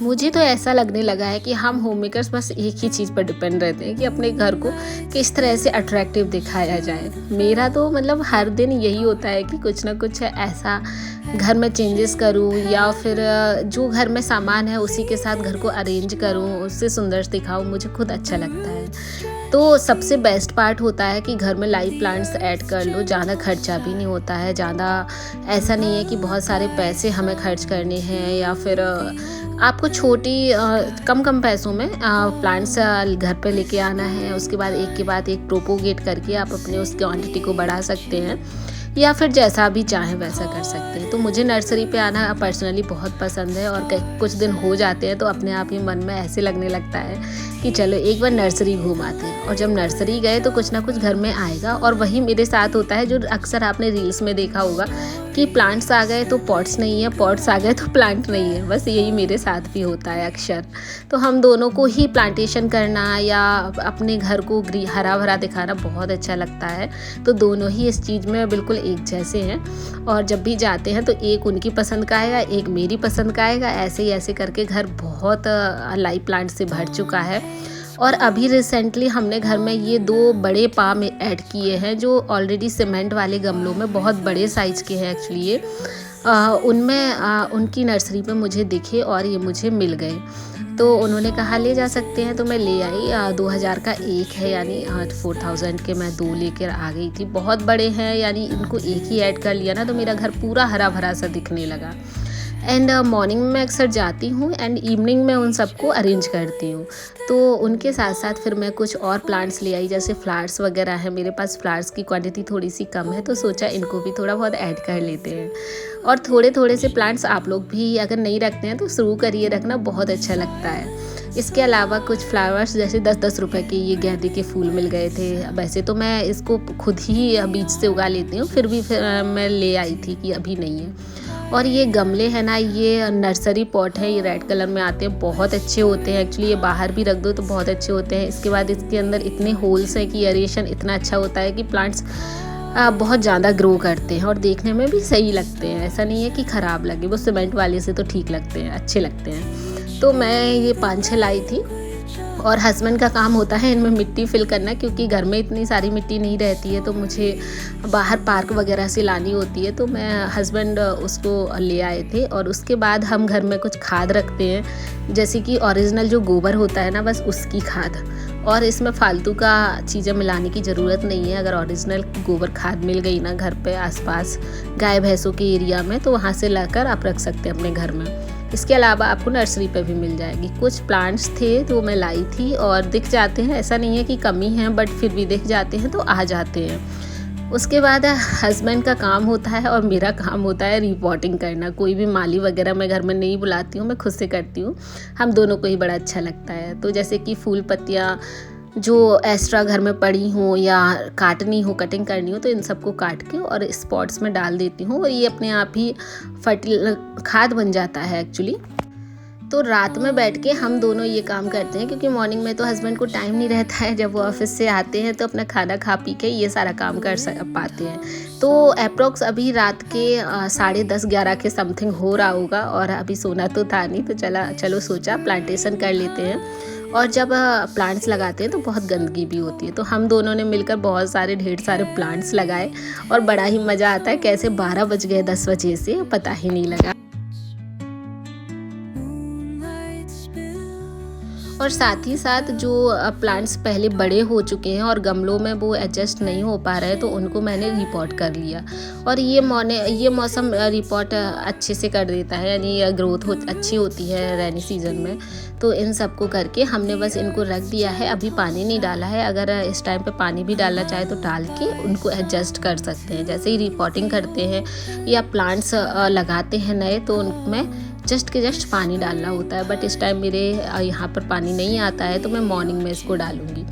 मुझे तो ऐसा लगने लगा है कि हम होम मेकर्स बस एक ही चीज़ पर डिपेंड रहते हैं कि अपने घर को किस तरह से अट्रैक्टिव दिखाया जाए। मेरा तो मतलब हर दिन यही होता है कि कुछ ना कुछ ऐसा घर में चेंजेस करूँ या फिर जो घर में सामान है उसी के साथ घर को अरेंज करूँ, उससे सुंदर दिखाऊँ, मुझे खुद अच्छा लगता है। तो सबसे बेस्ट पार्ट होता है कि घर में लाइव प्लांट्स ऐड कर लो, ज़्यादा खर्चा भी नहीं होता है, ज़्यादा ऐसा नहीं है कि बहुत सारे पैसे हमें खर्च करने हैं या फिर आपको कम कम पैसों में प्लांट्स घर पे लेके आना है। उसके बाद एक के बाद एक प्रोपोगेट करके आप अपने उस क्वांटिटी को बढ़ा सकते हैं या फिर जैसा भी चाहें वैसा कर सकते हैं। तो मुझे नर्सरी पे आना पर्सनली बहुत पसंद है और कुछ दिन हो जाते हैं तो अपने आप ही मन में ऐसे लगने लगता है कि चलो एक बार नर्सरी घूम आते हैं। और जब नर्सरी गए तो कुछ ना कुछ घर में आएगा और वही मेरे साथ होता है जो अक्सर आपने रील्स में देखा होगा कि प्लांट्स आ गए तो पॉट्स नहीं है, पॉट्स आ गए तो प्लांट नहीं है। बस यही मेरे साथ भी होता है अक्सर। तो हम दोनों को ही प्लांटेशन करना या अपने घर को हरा भरा दिखाना बहुत अच्छा लगता है। तो दोनों ही इस चीज़ में बिल्कुल एक जैसे हैं और जब भी जाते हैं तो एक उनकी पसंद का आएगा, एक मेरी पसंद का आएगा। ऐसे ही ऐसे करके घर बहुत लाइव प्लांट से भर चुका है। और अभी रिसेंटली हमने घर में ये 2 बड़े पाम ऐड किए हैं जो ऑलरेडी सीमेंट वाले गमलों में बहुत बड़े साइज़ के हैं एक्चुअली ये। उनमें उनकी नर्सरी पे मुझे दिखे और ये मुझे मिल गए। तो उन्होंने कहा ले जा सकते हैं, तो मैं ले आई। 2000 का एक है, यानी 4000 के मैं 2 लेकर आ गई थी। बहुत बड़े हैं, यानी इनको एक ही ऐड कर लिया ना तो मेरा घर पूरा हरा भरा सा दिखने लगा। एंड मॉर्निंग में अक्सर जाती हूँ एंड इवनिंग में उन सबको अरेंज करती हूँ। तो उनके साथ साथ फिर मैं कुछ और प्लांट्स ले आई, जैसे फ्लावर्स वगैरह है। मेरे पास फ्लावर्स की क्वांटिटी थोड़ी सी कम है तो सोचा इनको भी थोड़ा बहुत ऐड कर लेते हैं। और थोड़े थोड़े से प्लांट्स आप लोग भी अगर नहीं रखते हैं तो शुरू करिए रखना, बहुत अच्छा लगता है। इसके अलावा कुछ फ्लावर्स जैसे 10-10 रुपए के ये गेंदे के फूल मिल गए थे। वैसे तो मैं इसको खुद ही बीज से उगा लेती हूँ, फिर भी मैं ले आई थी कि अभी नहीं है। और ये गमले हैं ना, ये नर्सरी पॉट है, ये रेड कलर में आते हैं, बहुत अच्छे होते हैं एक्चुअली। ये बाहर भी रख दो तो बहुत अच्छे होते हैं। इसके बाद इसके अंदर इतने होल्स हैं कि एरेशन इतना अच्छा होता है कि प्लांट्स बहुत ज़्यादा ग्रो करते हैं और देखने में भी सही लगते हैं। ऐसा नहीं है कि ख़राब लगे, वो सीमेंट वाले से तो ठीक लगते हैं, अच्छे लगते हैं। तो मैं ये 5-6 लाई थी और हस्बैंड का काम होता है इनमें मिट्टी फिल करना, क्योंकि घर में इतनी सारी मिट्टी नहीं रहती है तो मुझे बाहर पार्क वगैरह से लानी होती है। तो मैं हस्बैंड उसको ले आए थे। और उसके बाद हम घर में कुछ खाद रखते हैं, जैसे कि ओरिजिनल जो गोबर होता है ना, बस उसकी खाद। और इसमें फालतू का चीज़ें मिलाने की ज़रूरत नहीं है। अगर ओरिजिनल गोबर खाद मिल गई ना घर पे आसपास गाय भैंसों के एरिया में, तो वहाँ से लाकर आप रख सकते हैं अपने घर में। इसके अलावा आपको नर्सरी पे भी मिल जाएगी। कुछ प्लांट्स थे तो मैं लाई थी और दिख जाते हैं, ऐसा नहीं है कि कमी है, बट फिर भी दिख जाते हैं तो आ जाते हैं। उसके बाद हस्बैंड का काम होता है और मेरा काम होता है रिपोर्टिंग करना। कोई भी माली वगैरह मैं घर में नहीं बुलाती हूँ, मैं खुद से करती हूँ। हम दोनों को ही बड़ा अच्छा लगता है। तो जैसे कि फूल पत्तियाँ जो एक्स्ट्रा घर में पड़ी हो या काटनी हो, कटिंग करनी हो, तो इन सबको काट के और स्पॉट्स में डाल देती हूँ और ये अपने आप ही खाद बन जाता है एक्चुअली। तो रात में बैठ के हम दोनों ये काम करते हैं, क्योंकि मॉर्निंग में तो हस्बैंड को टाइम नहीं रहता है। जब वो ऑफिस से आते हैं तो अपना खाना खा पी के ये सारा काम कर पाते हैं। तो अप्रोक्स अभी रात के 10:30-11 के समथिंग हो रहा होगा और अभी सोना तो था नहीं, तो चलो सोचा प्लांटेशन कर लेते हैं। और जब प्लांट्स लगाते हैं तो बहुत गंदगी भी होती है, तो हम दोनों ने मिलकर बहुत सारे ढेर सारे प्लांट्स लगाए और बड़ा ही मज़ा आता है। कैसे 12 बज गए 10 बजे से पता ही नहीं लगा। और साथ ही साथ जो प्लांट्स पहले बड़े हो चुके हैं और गमलों में वो एडजस्ट नहीं हो पा रहे, तो उनको मैंने रिपोर्ट कर लिया। और ये मौसम रिपोर्ट अच्छे से कर देता है, यानी ग्रोथ अच्छी होती है रेनी सीजन में। तो इन सबको करके हमने बस इनको रख दिया है, अभी पानी नहीं डाला है। अगर इस टाइम पे पानी भी डालना चाहे तो डाल के उनको एडजस्ट कर सकते हैं। जैसे ही रिपोर्टिंग करते हैं या प्लांट्स लगाते हैं नए, तो उनमें जस्ट के जस्ट पानी डालना होता है। बट इस टाइम मेरे यहाँ पर पानी नहीं आता है, तो मैं मॉर्निंग में इसको डालूँगी।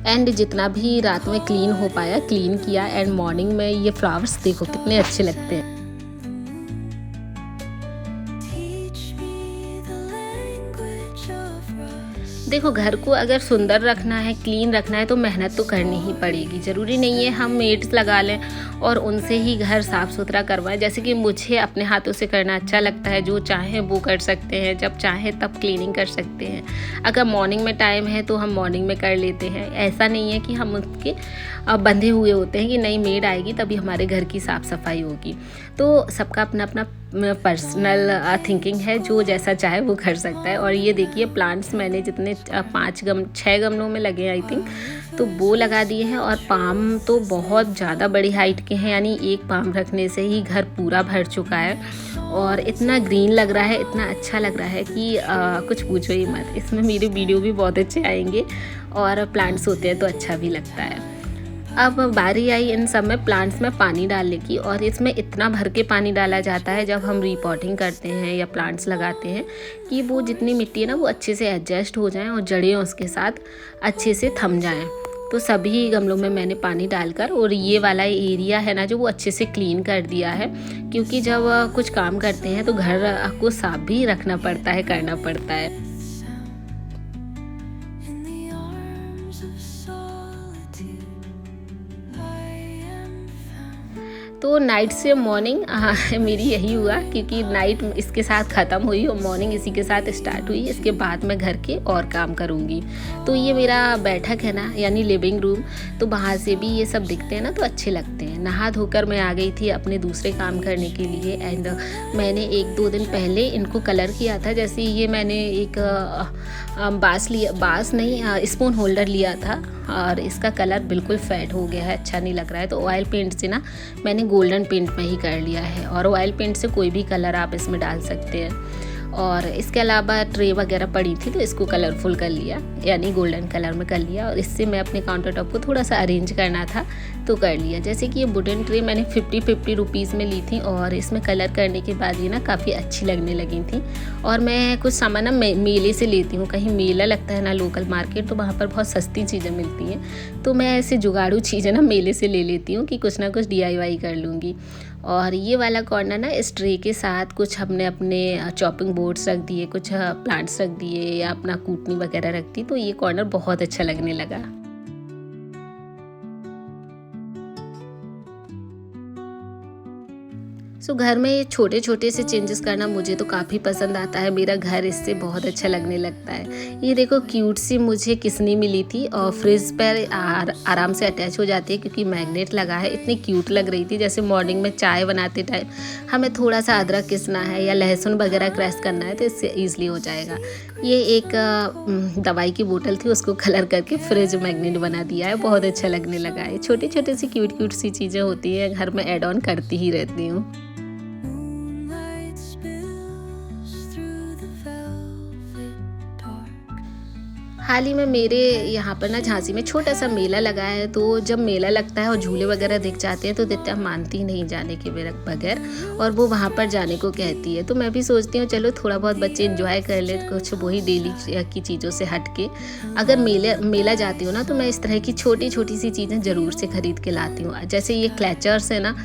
एंड जितना भी रात में क्लीन हो पाया क्लीन किया। एंड मॉर्निंग में ये फ्लावर्स देखो कितने अच्छे लगते हैं। देखो, घर को अगर सुंदर रखना है, क्लीन रखना है तो मेहनत तो करनी ही पड़ेगी। ज़रूरी नहीं है हम मेड्स लगा लें और उनसे ही घर साफ़ सुथरा करवाएं। जैसे कि मुझे अपने हाथों से करना अच्छा लगता है, जो चाहें वो कर सकते हैं, जब चाहें तब क्लीनिंग कर सकते हैं। अगर मॉर्निंग में टाइम है तो हम मॉर्निंग में कर लेते हैं। ऐसा नहीं है कि हम उसके बंधे हुए होते हैं कि नहीं मेड आएगी तभी हमारे घर की साफ़ सफाई होगी। तो सबका अपना अपना पर्सनल थिंकिंग है, जो जैसा चाहे वो कर सकता है। और ये देखिए प्लांट्स मैंने जितने 6 गमलों में लगे आई थिंक, तो वो लगा दिए हैं। और पाम तो बहुत ज़्यादा बड़ी हाइट के हैं, यानी एक पाम रखने से ही घर पूरा भर चुका है। और इतना ग्रीन लग रहा है, इतना अच्छा लग रहा है कि कुछ पूछो ही मत। इसमें मेरे वीडियो भी बहुत अच्छे आएंगे और प्लांट्स होते हैं तो अच्छा भी लगता है। अब बारी आई इन सब में प्लांट्स में पानी डालने की, और इसमें इतना भर के पानी डाला जाता है जब हम रीपॉटिंग करते हैं या प्लांट्स लगाते हैं कि वो जितनी मिट्टी है ना वो अच्छे से एडजस्ट हो जाएं और जड़ें उसके साथ अच्छे से थम जाएं। तो सभी गमलों में मैंने पानी डालकर, और ये वाला एरिया है ना जो वो अच्छे से क्लीन कर दिया है, क्योंकि जब कुछ काम करते हैं तो घर को साफ भी रखना पड़ता है, करना पड़ता है। तो नाइट से मॉर्निंग मेरी यही हुआ, क्योंकि नाइट इसके साथ ख़त्म हुई और मॉर्निंग इसी के साथ स्टार्ट हुई। इसके बाद मैं घर के और काम करूँगी। तो ये मेरा बैठक है ना, यानी लिविंग रूम, तो वहाँ से भी ये सब दिखते हैं ना तो अच्छे लगते हैं। नहा धोकर मैं आ गई थी अपने दूसरे काम करने के लिए। एंड मैंने 1-2 दिन पहले इनको कलर किया था। जैसे ये मैंने एक स्पून होल्डर लिया था और इसका कलर बिल्कुल फेड हो गया है, अच्छा नहीं लग रहा है। तो ऑयल पेंट से ना मैंने गोल्डन पेंट में ही कर लिया है, और ऑयल पेंट से कोई भी कलर आप इसमें डाल सकते हैं। और इसके अलावा ट्रे वगैरह पड़ी थी तो इसको कलरफुल कर लिया, यानी गोल्डन कलर में कर लिया। और इससे मैं अपने काउंटर टॉप को थोड़ा सा अरेंज करना था तो कर लिया। जैसे कि ये वुडन ट्रे मैंने 50 रुपीज़ में ली थी, और इसमें कलर करने के बाद ये ना काफ़ी अच्छी लगने लगी थी। और मैं कुछ सामान ना मेले से लेती हूँ, कहीं मेला लगता है ना लोकल मार्केट, तो वहाँ पर बहुत सस्ती चीज़ें मिलती हैं। तो मैं ऐसे जुगाड़ू चीज़ें ना मेले से ले लेती हूँ कि कुछ ना कुछ DIY कर लूँगी। और ये वाला कॉर्नर ना इस ट्रे के साथ कुछ हमने अपने चॉपिंग बोर्ड्स रख दिए, कुछ प्लांट्स रख दिए या अपना कूटनी वगैरह रख दी, तो ये कॉर्नर बहुत अच्छा लगने लगा। सो घर में छोटे छोटे से चेंजेस करना मुझे तो काफ़ी पसंद आता है। मेरा घर इससे बहुत अच्छा लगने लगता है। ये देखो क्यूट सी मुझे किसनी मिली थी, और फ्रिज पर आराम से अटैच हो जाती है क्योंकि मैग्नेट लगा है। इतनी क्यूट लग रही थी, जैसे मॉर्निंग में चाय बनाते टाइम हमें थोड़ा सा अदरक किसना है या लहसुन वगैरह क्रैश करना है तो इससे ईजिली हो जाएगा। ये एक दवाई की बोतल थी, उसको कलर करके फ्रिज मैग्नेट बना दिया है, बहुत अच्छा लगने लगा है। छोटी छोटी सी क्यूट सी चीज़ें होती हैं, घर में ऐड ऑन करती ही रहती हूँ। हाल ही में मेरे यहाँ पर ना झांसी में छोटा सा मेला लगा है। तो जब मेला लगता है और झूले वगैरह दिख जाते हैं तो दित्या मानती नहीं जाने के बगैर, और वो वहाँ पर जाने को कहती है। तो मैं भी सोचती हूँ चलो थोड़ा बहुत बच्चे एंजॉय कर ले, कुछ वही डेली की चीज़ों से हट के। अगर मेला जाती हूँ ना तो मैं इस तरह की छोटी छोटी सी चीज़ें ज़रूर से ख़रीद के लाती हूँ। जैसे ये क्लचर्स है ना,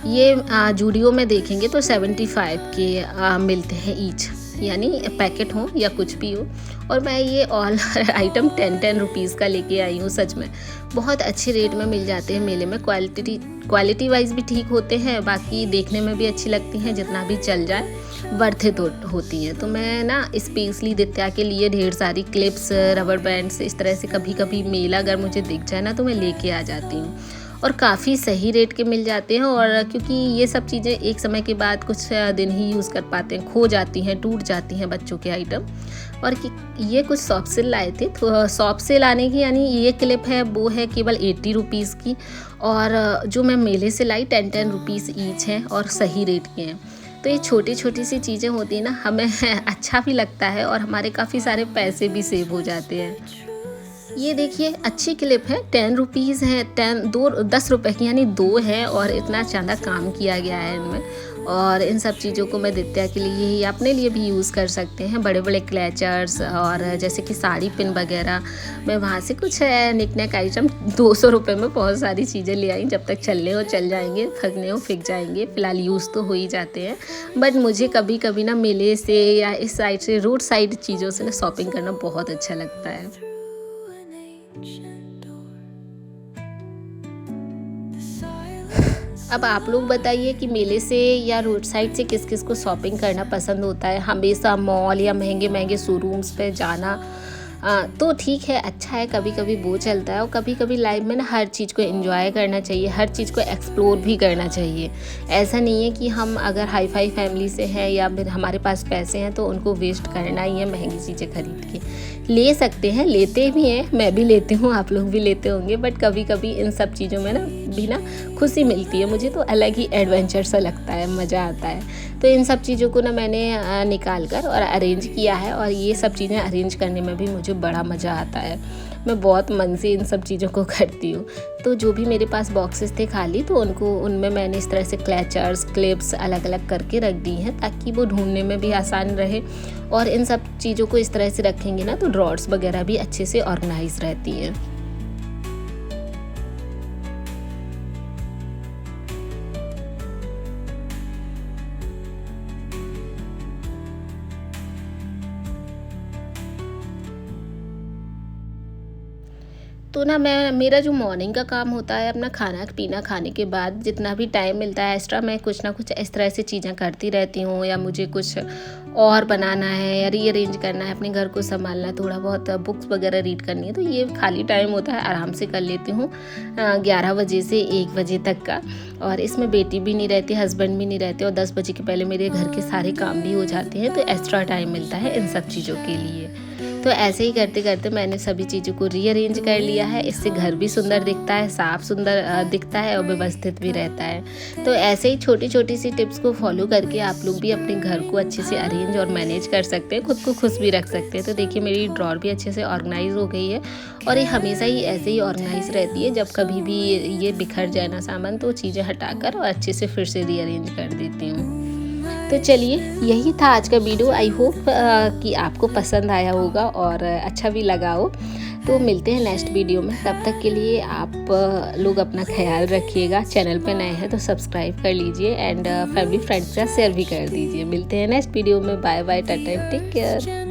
ये जूडियो में देखेंगे तो 75 के मिलते हैं ईच, यानी पैकेट हो या कुछ भी हो। और मैं ये ऑल आइटम 10 रुपीज़ का लेके आई हूँ। सच में बहुत अच्छे रेट में मिल जाते हैं मेले में। क्वालिटी वाइज भी ठीक होते हैं, बाकी देखने में भी अच्छी लगती हैं, जितना भी चल जाए वर्थ इट होती हैं। तो मैं ना स्पेशली दित्या के लिए ढेर सारी क्लिप्स, रबर बैंड्स, इस तरह से कभी कभी मेला अगर मुझे दिख जाए ना तो मैं लेके आ जाती हूँ, और काफ़ी सही रेट के मिल जाते हैं। और क्योंकि ये सब चीज़ें एक समय के बाद कुछ दिन ही यूज़ कर पाते हैं, खो जाती हैं, टूट जाती हैं बच्चों के आइटम। और कि ये कुछ शॉप से लाए थे, तो शॉप से लाने की, यानी ये क्लिप है वो है केवल 80 रुपीज़ की, और जो मैं मेले से लाई 10 रुपीज़ ईच हैं और सही रेट के हैं। तो ये छोटी छोटी सी चीज़ें होती हैं ना, हमें अच्छा भी लगता है और हमारे काफ़ी सारे पैसे भी सेव हो जाते हैं। ये देखिए अच्छी क्लिप है, 10 रुपीज़ है, 10 रुपए की, यानी 2 है, और इतना ज़्यादा काम किया गया है इनमें। और इन सब चीज़ों को मैं दित्या के लिए ही अपने लिए भी यूज़ कर सकते हैं। बड़े बड़े क्लेचर्स और जैसे कि साड़ी पिन वगैरह, मैं वहाँ से कुछ निक आइटम 200 रुपये में बहुत सारी चीज़ें ले आई। जब तक चलने हो चल जाएंगे, फगने हो फिक जाएंगे, फ़िलहाल यूज़ तो हो ही जाते हैं। बट मुझे कभी कभी ना मेले से या इस साइड से रोड साइड चीज़ों से ना शॉपिंग करना बहुत अच्छा लगता है। अब आप लोग बताइए कि मेले से या रोड साइड से किस किस को शॉपिंग करना पसंद होता है। हमेशा मॉल या महंगे महंगे शोरूम्स पे जाना तो ठीक है, अच्छा है, कभी कभी वो चलता है। और कभी कभी लाइफ में ना हर चीज़ को एंजॉय करना चाहिए, हर चीज़ को एक्सप्लोर भी करना चाहिए। ऐसा नहीं है कि हम अगर हाई फाई फैमिली से हैं या फिर हमारे पास पैसे हैं तो उनको वेस्ट करना ही है महंगी चीज़ें खरीद के। ले सकते हैं, लेते भी हैं, मैं भी लेती हूँ, आप लोग भी लेते होंगे। बट कभी कभी इन सब चीज़ों में ना भी ना खुशी मिलती है, मुझे तो अलग ही एडवेंचर सा लगता है, मज़ा आता है। तो इन सब चीज़ों को ना मैंने निकाल कर और अरेंज किया है, और ये सब चीज़ें अरेंज करने में भी मुझे बड़ा मज़ा आता है। मैं बहुत मन से इन सब चीज़ों को करती हूँ। तो जो भी मेरे पास बॉक्सेस थे खाली, तो उनमें मैंने इस तरह से क्लैचर्स, क्लिप्स अलग अलग करके रख दी हैं ताकि वो ढूंढने में भी आसान रहे। और इन सब चीज़ों को इस तरह से रखेंगे ना तो ड्रॉर्स वगैरह भी अच्छे से ऑर्गेनाइज रहती हैं। तो ना मेरा जो मॉर्निंग का काम होता है, अपना खाना पीना खाने के बाद जितना भी टाइम मिलता है एक्स्ट्रा, मैं कुछ ना कुछ इस तरह से चीज़ें करती रहती हूँ। या मुझे कुछ और बनाना है या रीअरेंज करना है, अपने घर को संभालना, थोड़ा बहुत बुक्स वगैरह रीड करनी है, तो ये खाली टाइम होता है आराम से कर लेती हूँ 11 बजे से 1 बजे तक का। और इसमें बेटी भी नहीं रहती, हस्बैंड भी नहीं रहते, और 10 बजे के पहले मेरे घर के सारे काम भी हो जाते हैं, तो एक्स्ट्रा टाइम मिलता है इन सब चीज़ों के लिए। तो ऐसे ही करते करते मैंने सभी चीज़ों को रीअरेंज कर लिया है। इससे घर भी सुंदर दिखता है, साफ सुंदर दिखता है और व्यवस्थित भी रहता है। तो ऐसे ही छोटी छोटी सी टिप्स को फॉलो करके आप लोग भी अपने घर को अच्छे से अरेंज और मैनेज कर सकते हैं, खुद को खुश भी रख सकते हैं। तो देखिए मेरी ड्रॉर भी अच्छे से ऑर्गेनाइज हो गई है, और ये हमेशा ही ऐसे ही ऑर्गेनाइज रहती है। जब कभी भी ये बिखर जाए ना सामान, तो चीज़ें हटाकर और अच्छे से फिर से रीअरेंज कर देती हूँ। तो चलिए, यही था आज का वीडियो। आई होप कि आपको पसंद आया होगा और अच्छा भी लगा हो। तो मिलते हैं नेक्स्ट वीडियो में, तब तक के लिए आप लोग अपना ख्याल रखिएगा। चैनल पे नए हैं तो सब्सक्राइब कर लीजिए, एंड फैमिली फ्रेंड्स का शेयर भी कर दीजिए। मिलते हैं नेक्स्ट वीडियो में। बाय बाय, टाटा, टेक केयर।